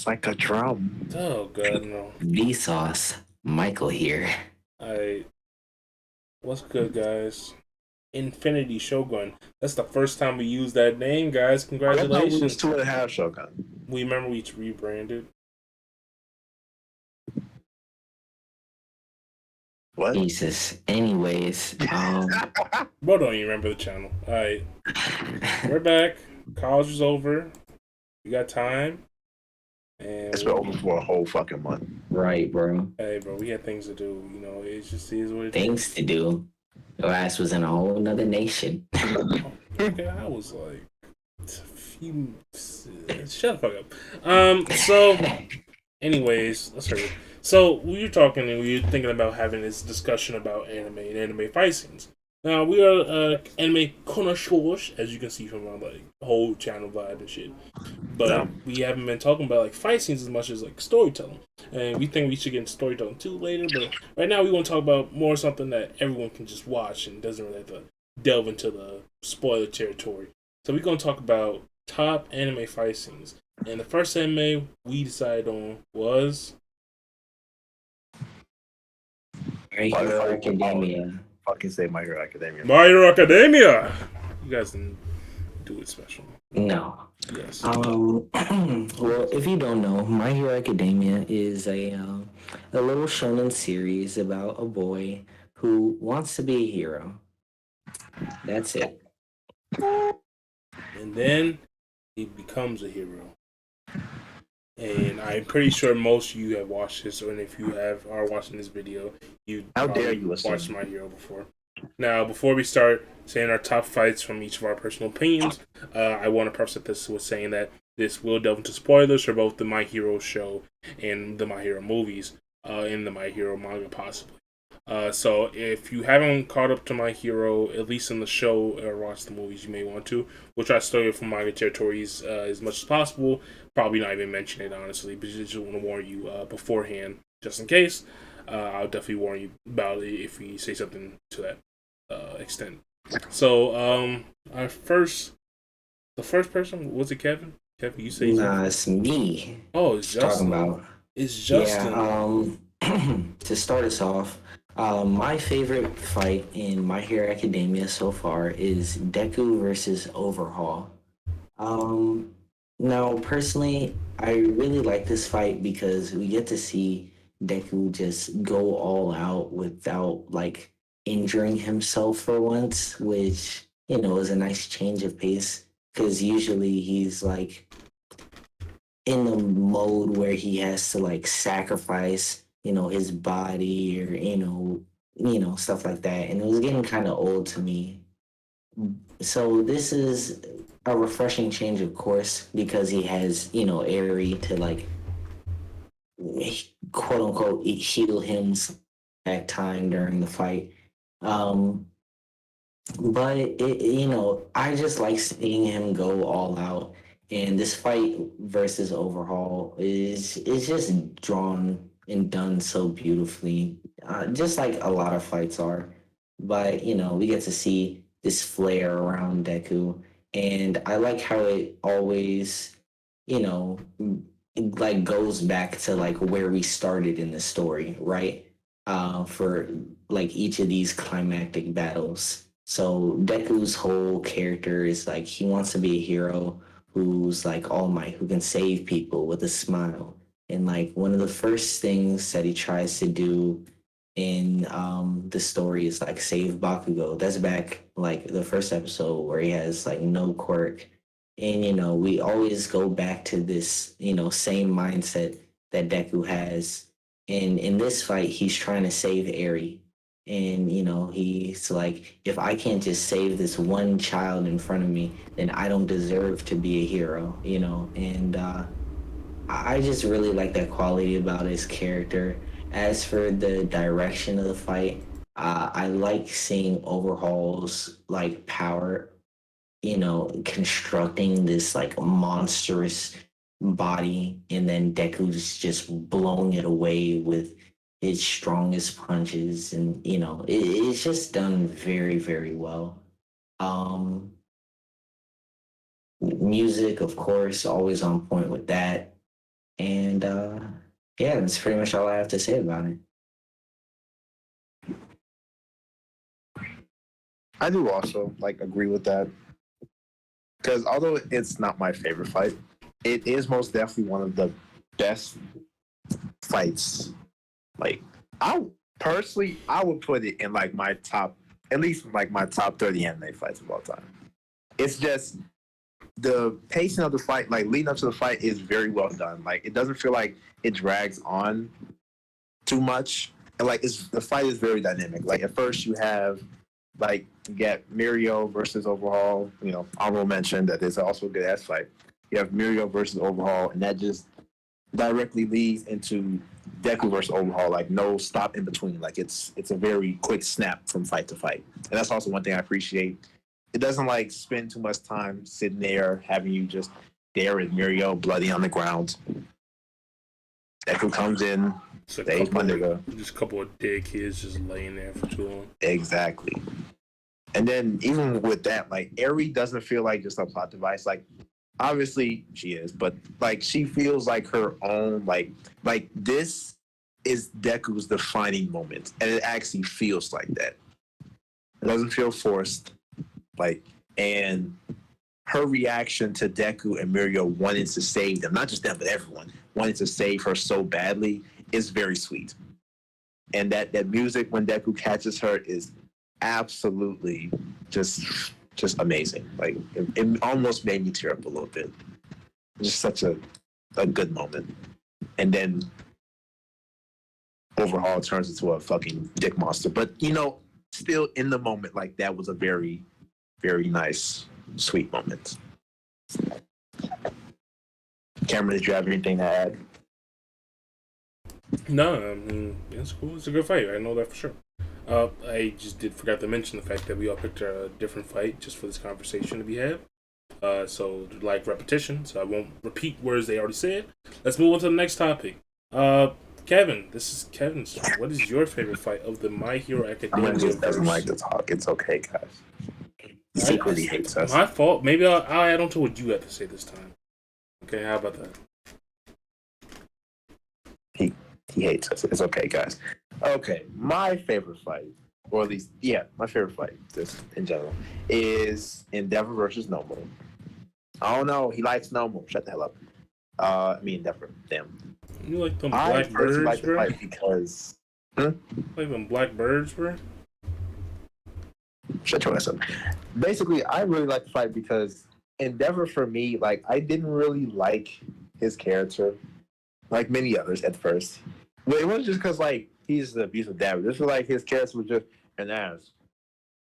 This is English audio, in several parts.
like a drum. Oh god, no. Vsauce, Michael here. I what's good, guys? Infinity Shogun. That's the first time we used that name, guys. I thought we was Congratulations. 2.5 Shogun. We remember we rebranded. What? Jesus. Anyways, Bro, don't even remember the channel. Alright, we're back. College is over. We got time. And It's been over for a whole fucking month. right, bro. hey, bro, we had things to do. You know, it just is what it Things to do. Your ass was in a whole nother nation. is. Okay, I was like, shut the fuck up. So anyways, let's hurry. So we were talking and we were thinking about having this discussion about anime and anime fight scenes. Now we are anime connoisseurs, as you can see from our like whole channel vibe and shit. But No. we haven't been talking about like fight scenes as much as like storytelling. And we think we should get into storytelling too later. But right now we want to talk about more something that everyone can just watch and doesn't really have to delve into the spoiler territory. So we're gonna talk about top anime fight scenes. And the first anime we decided on was My Hero Academia. Fucking say My Hero Academia. My Hero Academia. You guys didn't do it special. No. Yes. Well, if you don't know, My Hero Academia is a little shonen series about a boy who wants to be a hero. That's it. And then he becomes a hero. And I'm pretty sure most of you have watched this, or if you are watching this video, you How probably dare you assume? watched My Hero before. Now, before we start saying our top fights from each of our personal opinions, I want to preface this with saying that this will delve into spoilers for both the My Hero show and the My Hero movies, and the My Hero manga possibly. So if you haven't caught up to My Hero, at least in the show or watched the movies, you may want to. We'll try to stay from manga territories as much as possible. Probably not even mention it honestly, but just want to warn you beforehand, just in case. I'll definitely warn you about it if we say something to that extent. So the first person was it Kevin? Kevin, you say Nah, something? it's me. Oh, it's Talking Justin. about. It's Justin. To start us off, my favorite fight in My Hero Academia so far is Deku versus Overhaul. Um, Now, personally, I really like this fight because we get to see Deku just go all out without like injuring himself for once, which, is a nice change of pace because usually he's like in the mode where he has to like sacrifice, his body or, stuff like that. And it was getting kind of old to me. So this is a refreshing change of course because he has, Aerie to like quote unquote heal him at time during the fight. Um, but I just like seeing him go all out. And this fight versus Overhaul is just drawn and done so beautifully, just like a lot of fights are. But we get to see this flair around Deku, and I like how it always, you know, like goes back to like where we started in the story, right? For like each of these climactic battles. So Deku's whole character is like he wants to be a hero who's like All Might, who can save people with a smile. And like one of the first things that he tries to do in the story is like save Bakugo. That's back like the first episode where he has like no quirk. And we always go back to this, same mindset that Deku has. And in this fight, he's trying to save Eri. And he's like, if I can't just save this one child in front of me, then I don't deserve to be a hero. And I just really like that quality about his character. As for the direction of the fight, I like seeing Overhaul's like power, constructing this like monstrous body, and then Deku's just blowing it away with his strongest punches, and it's just done very, very well. Um, Music, of course, always on point with that. And yeah, that's pretty much all I have to say about it. I do also like agree with that because although it's not my favorite fight, it is most definitely one of the best fights. Like I personally, I would put it in like my top, at least like my top 30 anime fights of all time. It's just the pacing of the fight, like leading up to the fight, is very well done. Like it doesn't feel like it drags on too much, and like the fight is very dynamic. Like at first you have like you get Mirio versus Overhaul. You know, honorable mention that there's also a good ass fight. You have Mirio versus Overhaul, and that just directly leads into Deku versus Overhaul. Like no stop in between. Like it's a very quick snap from fight to fight, and that's also one thing I appreciate. It doesn't like spend too much time sitting there having you just there with Mirio bloody on the ground. Deku comes in, saves my nigga. Just a couple of dead kids just laying there for too long. Exactly. And then even with that, like Eri doesn't feel like just a plot device. Like obviously she is, but like she feels like her own like this is Deku's defining moment, and it actually feels like that. It doesn't feel forced. Like, and her reaction to Deku and Mirio wanting to save them, not just them, but everyone, wanting to save her so badly is very sweet. And that music when Deku catches her is absolutely just amazing. Like, it almost made me tear up a little bit. Just such a good moment. And then Overhaul turns into a fucking dick monster. But, you know, still in the moment, like, that was a very, very nice, sweet moment. Cameron, did you have anything to add? No, I mean, it's cool. It's a good fight. I know that for sure. I just forgot to mention the fact that we all picked a different fight just for this conversation to be had. So, like repetition, so I won't repeat words they already said. Let's move on to the next topic. Kevin, this is Kevin's turn. What is your favorite fight of the My Hero Academia? Someone just doesn't like to talk. It's okay, guys. He secretly hates us. My fault. Maybe I'll add on to what you have to say this time. Okay, how about that? He hates us. It's okay, guys. Okay, my favorite fight, or at least, yeah, my favorite fight, just in general, is Endeavor versus Nomo. Oh no, he likes Nomo. Shut the hell up. I mean Endeavor. Damn. You like them I black birds, like the bro? fight because. Like them black birds, bro? Shut your ass up. Basically, I really like the fight because Endeavor, for me, like I didn't really like his character, like many others at first. But it wasn't just because like he's the abusive dad. Just feel like his character was just an ass.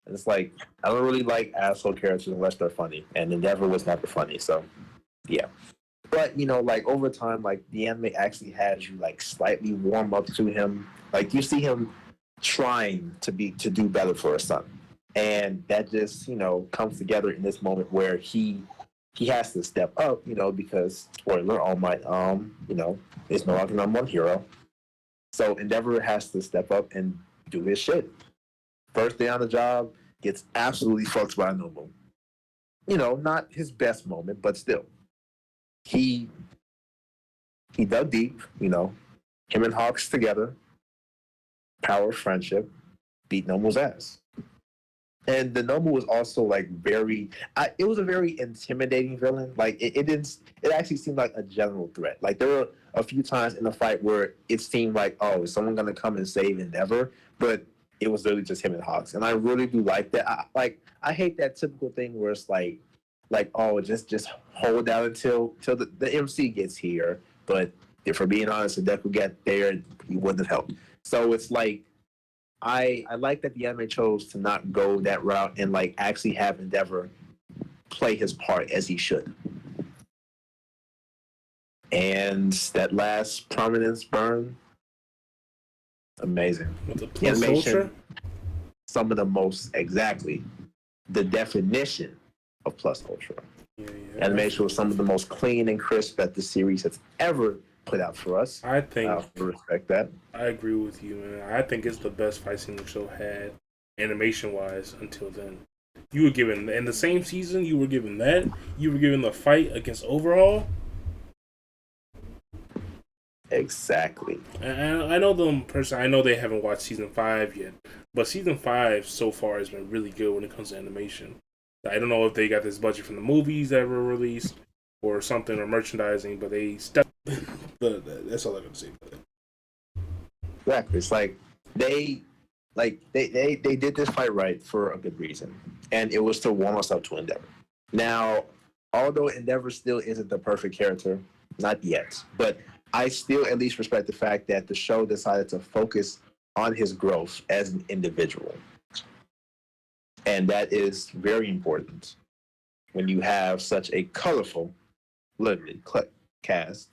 And it's like I don't really like asshole characters unless they're funny, and Endeavor was never funny. So yeah. But you know, like over time, like the anime actually has you like slightly warm up to him. Like you see him trying to do better for his son. And that just, you know, comes together in this moment where he has to step up, you know, because spoiler, All Might, you know, is no longer number one hero. So Endeavor has to step up and do his shit. First day on the job, gets absolutely fucked by Nomo. You know, not his best moment, but still. He dug deep, you know. Him and Hawks together, power of friendship, beat Nomo's ass. And the Noble was also like it was a very intimidating villain. Like it actually seemed like a general threat. Like there were a few times in the fight where it seemed like, oh, is someone gonna come and save Endeavor? But it was really just him and Hawks. And I really do like that. I hate that typical thing where it's like oh, just hold out until the MC gets here. But if we're being honest, if Deku got there, he wouldn't have helped. So it's like I like that the anime chose to not go that route and like actually have Endeavor play his part as he should. And that last prominence burn, amazing. With the plus ultra? Some of the most, exactly, the definition of plus ultra. Yeah. Animation was some of the most clean and crisp that the series has ever put out for us. I think I respect that. I agree with you, man. I think it's the best fight scene the show had, animation-wise, until then. You were given in the same season. You were given that. You were given the fight against Overhaul. Exactly. And I know them personally. I know they haven't watched season 5 yet, but season 5 so far has been really good when it comes to animation. I don't know if they got this budget from the movies that were released or something or merchandising, but they stepped. But that's all I gotta say about it. Exactly. It's they did this fight right for a good reason, and it was to warm us up to Endeavor. Now, although Endeavor still isn't the perfect character, not yet, but I still at least respect the fact that the show decided to focus on his growth as an individual, and that is very important when you have such a colorful, limited cast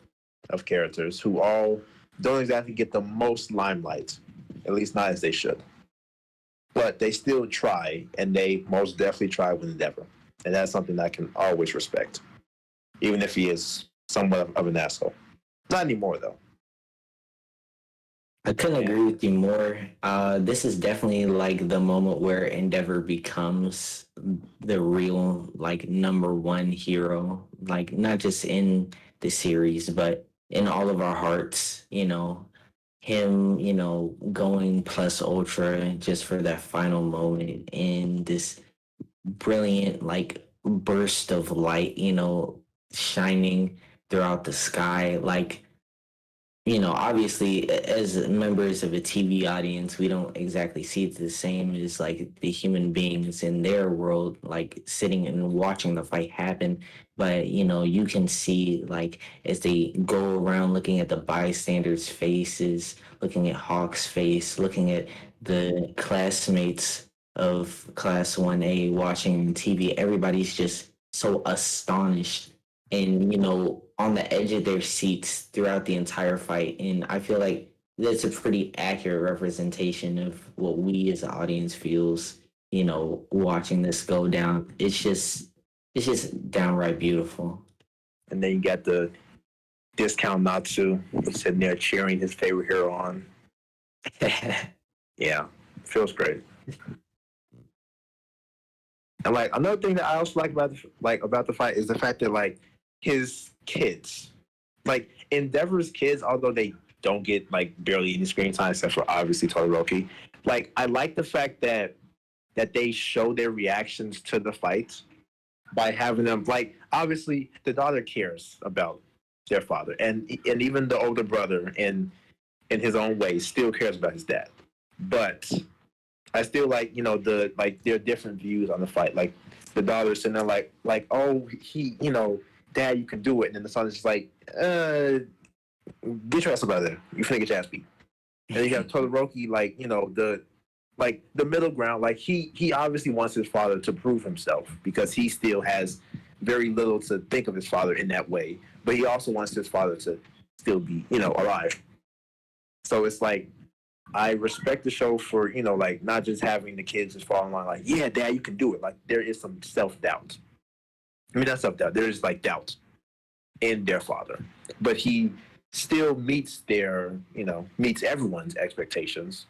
of characters who all don't exactly get the most limelight, at least not as they should. But they still try, and they most definitely try with Endeavor. And that's something I can always respect, even if he is somewhat of an asshole. Not anymore, though. I couldn't agree with you more. This is definitely like the moment where Endeavor becomes the real like number one hero, like not just in the series, but in all of our hearts. Him, going plus ultra just for that final moment in this brilliant like burst of light, shining throughout the sky, like obviously, as members of a TV audience, we don't exactly see it the same as like the human beings in their world, like sitting and watching the fight happen. But you can see like as they go around looking at the bystanders' faces, looking at Hawk's face, looking at the classmates of Class 1A watching TV, everybody's just so astonished and on the edge of their seats throughout the entire fight. And I feel like that's a pretty accurate representation of what we as the audience feels watching this go down. It's just downright beautiful. And then you got the discount Natsu sitting there cheering his favorite hero on. Yeah, feels great. And like another thing that I also like about the fight is the fact that like his kids, like Endeavor's kids, although they don't get like barely any screen time except for obviously Todoroki. Like I like the fact that they show their reactions to the fights by having them like obviously the daughter cares about their father and even the older brother in his own way still cares about his dad. But I still like the like their different views on the fight. Like the daughter sitting there like oh he dad you can do it, and then the son is just like get your ass up out of there, you finna get your ass beat. And then you have Todoroki like the middle ground, like he obviously wants his father to prove himself because he still has very little to think of his father in that way, but he also wants his father to still be alive. So it's like I respect the show for like not just having the kids just fall in line like yeah dad you can do it. Like there is some self-doubt. I mean not self-doubt, there is like doubt in their father, but he still meets meets everyone's expectations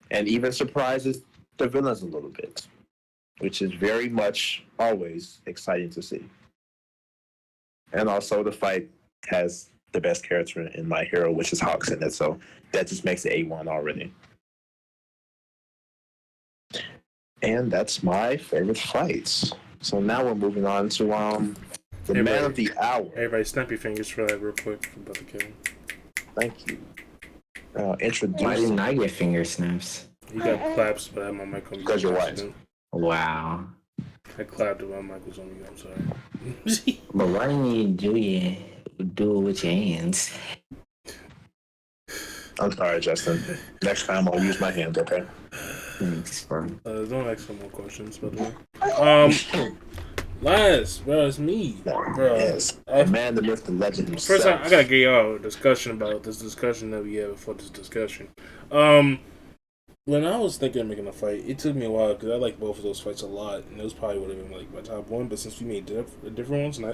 and even surprises the villains a little bit, which is very much always exciting to see. And also the fight has the best character in My Hero, which is Hawks in it, so that just makes it A1 already. And that's my favorite fights. So now we're moving on to the man of the hour. Everybody, snap your fingers for that real quick, Brother Kevin. Thank you. Introduce. Why didn't I get finger snaps? You got claps, but I had my mic on. Because you're white. Wow. I clapped when my mic was on you. I'm sorry. But why didn't you do it with your hands? I'm sorry, Justin. Next time I'll use my hands, okay? Thanks, bro. Don't ask some more questions, by the way. Last, bro, it's me, bro. Yes, the man, the myth, the legend himself. First, I gotta get y'all a discussion about this discussion that we had before this discussion. When I was thinking of making a fight, it took me a while because I like both of those fights a lot, and those probably would have been like my top one. But since we made different ones, and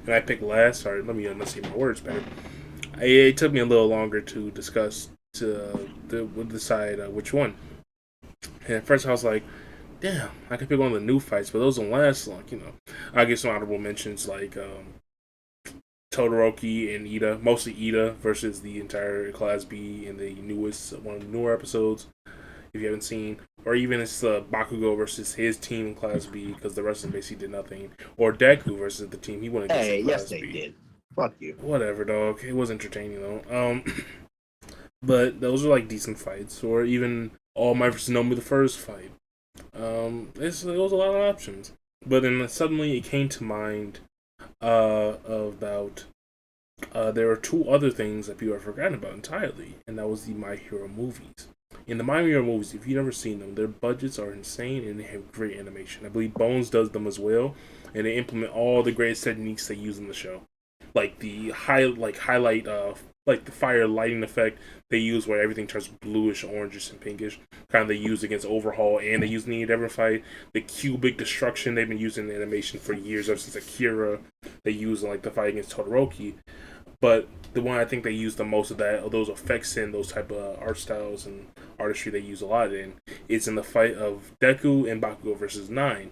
I picked last. Sorry, let me say my words better. It took me a little longer to discuss to decide which one. And at first, I was like, damn, I could pick one of the new fights, but those don't last long, I get some honorable mentions like Todoroki and Ida, mostly Ida versus the entire Class B in the one of the newer episodes. If you haven't seen, or even it's Bakugo versus his team in Class B because the rest of them basically did nothing, or Deku versus the team he went against in Class yes, they B. did. Fuck you. Whatever, dog. It was entertaining though. But those are like decent fights, or even All Might versus Nomu the first fight. There was a lot of options, but then suddenly it came to mind about there are two other things that people have forgotten about entirely, and that was the My Hero movies. In the My Hero movies, if you've never seen them, their budgets are insane and they have great animation. I believe Bones does them as well, and they implement all the greatest techniques they use in the show, like the highlight, like the fire lighting effect they use where everything turns bluish, orangish, and pinkish. Kind of they use against Overhaul, and they use in the Endeavor fight. The cubic destruction they've been using in animation for years, ever since Akira. They use in like the fight against Todoroki. But the one I think they use the most of those effects in those type of art styles and artistry they use a lot in is in the fight of Deku and Bakugo versus Nine.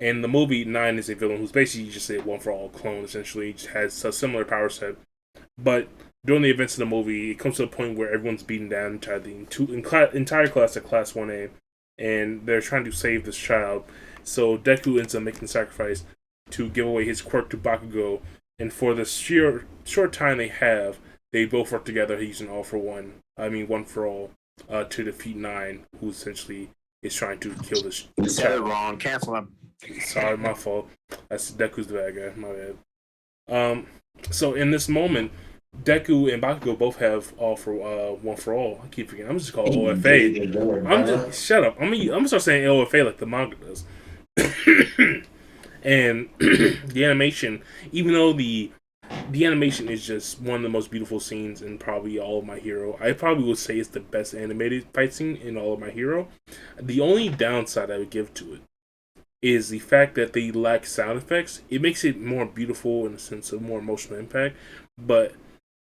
In the movie, Nine is a villain who's basically just a one for all clone. Essentially, just has a similar power set, but during the events of the movie, it comes to a point where everyone's beaten down to the entire class at Class 1A, and they're trying to save this child. So Deku ends up making the sacrifice to give away his quirk to Bakugo, and for the short time they have, they both work together using one for all, to defeat Nine, who essentially is trying to kill this You said it child. wrong. Cancel him. Sorry, my fault. That's Deku's the bad guy. My bad. So in this moment, Deku and Bakugo both have one for all. I keep forgetting. I'm just called OFA. Shut up. I'm gonna start saying OFA like the manga does. And the animation, even though the animation is just one of the most beautiful scenes in probably all of My Hero, I probably would say it's the best animated fight scene in all of My Hero. The only downside I would give to it is the fact that they lack sound effects. It makes it more beautiful in a sense of more emotional impact, but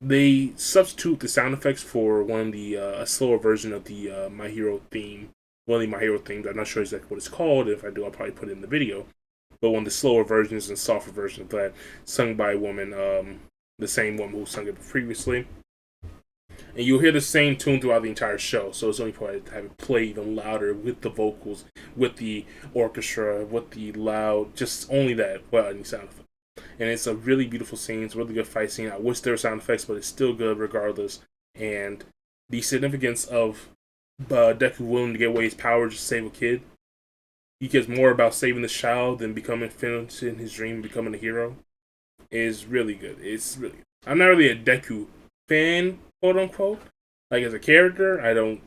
they substitute the sound effects for one of the a slower version of the My Hero theme. One of the My Hero themes. I'm not sure exactly what it's called. If I do, I'll probably put it in the video. But one of the slower versions and softer versions of that, sung by a woman, the same woman who sung it previously. And you'll hear the same tune throughout the entire show, so it's only point to have it play even louder with the vocals, with the orchestra, with the loud, just only that, without any sound effects. And it's a really beautiful scene. It's a really good fight scene. I wish there were sound effects, but it's still good regardless. And the significance of Deku willing to give away his power just to save a kid. He cares more about saving the child than finishing his dream, becoming a hero. Is really good. It's really good. I'm not really a Deku fan, quote unquote. Like as a character, I don't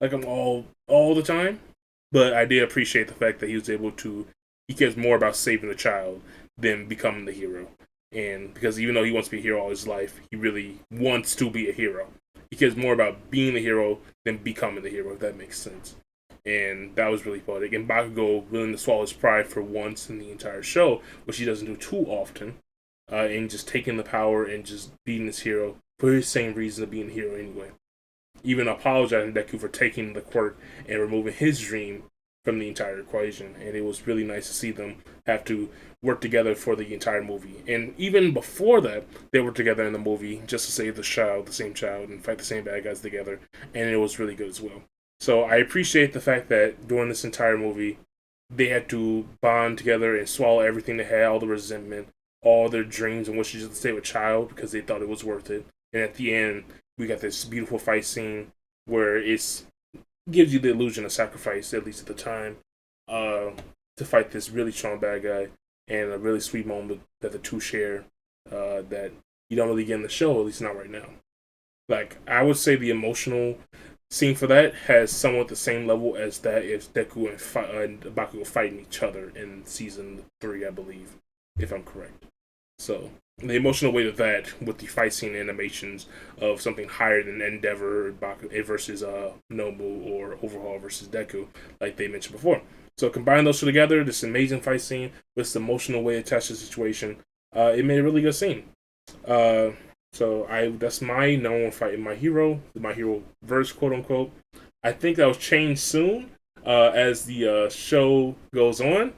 like him all the time. But I did appreciate the fact that he was able to. He cares more about saving the child than becoming the hero. And because even though he wants to be a hero all his life, he really wants to be a hero. He cares more about being the hero than becoming the hero, if that makes sense. And that was really poetic. And Bakugo willing to swallow his pride for once in the entire show, which he doesn't do too often, and just taking the power and just being his hero for his same reason of being a hero anyway. Even apologizing to Deku for taking the quirk and removing his dream from the entire equation. And it was really nice to see them have to work together for the entire movie. And even before that, they were together in the movie just to save the same child, and fight the same bad guys together. And it was really good as well. So I appreciate the fact that during this entire movie, they had to bond together and swallow everything they had, all the resentment, all their dreams and wishes to save a child because they thought it was worth it. And at the end, we got this beautiful fight scene where it gives you the illusion of sacrifice, at least at the time, to fight this really strong bad guy, and a really sweet moment that the two share that you don't really get in the show, at least not right now. Like, I would say the emotional scene for that has somewhat the same level as that if Deku and Bakugo fighting each other in season 3, I believe, if I'm correct. So the emotional weight of that with the fight scene animations of something higher than Endeavor versus Nobu or Overhaul versus Deku, like they mentioned before. So combine those two together, this amazing fight scene with this emotional weight attached to the situation, it made a really good scene. So that's my number one fight in My Hero, My Hero verse, quote unquote. I think that will change soon as the show goes on.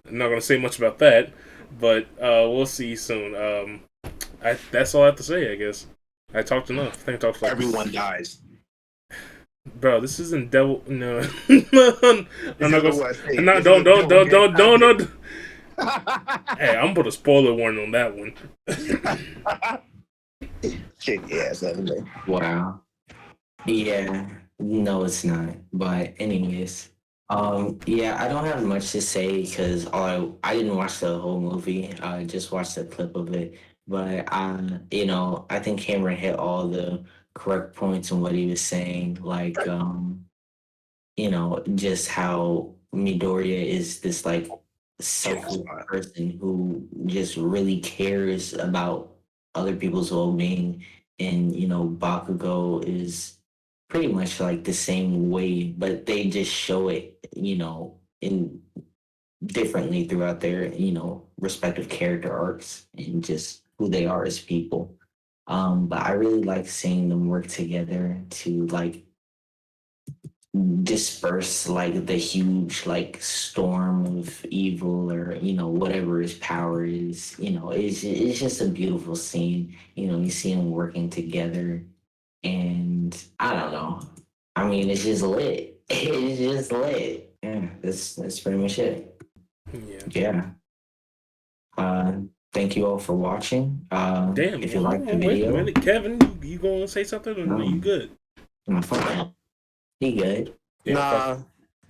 I'm not going to say much about that, but we'll see soon. That's all I have to say, I guess. I talked enough. I think I talked like Everyone dies. Bro, this isn't devil. No, I'm not gonna. I'm not. Don't. Hey, I'm gonna put a spoiler warning on that one. Shitty ass anime. Wow. Yeah. No, it's not. But anyways, yeah, I don't have much to say because I didn't watch the whole movie. I just watched a clip of it. But I think Cameron hit all the correct points in what he was saying. Like, just how Midoriya is this like selfless person who just really cares about other people's well-being, and Bakugo is pretty much like the same way, but they just show it, in differently throughout their, respective character arcs and just who they are as people. But I really like seeing them work together to like disperse like the huge like storm of evil, or whatever his power is. It's just a beautiful scene. You see them working together, and I don't know, I mean, it's just lit. It's just lit. Yeah, that's pretty much it. Yeah. Thank you all for watching. Damn. If you like the Wait video, a minute, Kevin, you gonna say something or no? You good? He good. Yeah, Nah,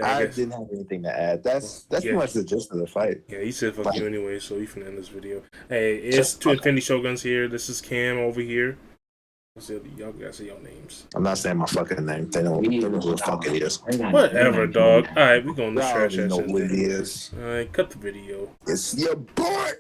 I guess. didn't have anything to add. That's pretty much the gist of the fight. Yeah, he said fuck you anyway, so we finna end this video. Hey, it's Two Infinity Shoguns here. This is Cam over here. Y'all gotta say your names. I'm not saying my fucking name. They don't know who the fuck it is. Whatever, dog. Alright, we gonna trash Y'all that know shit. who it is. Alright, cut the video. It's your boy.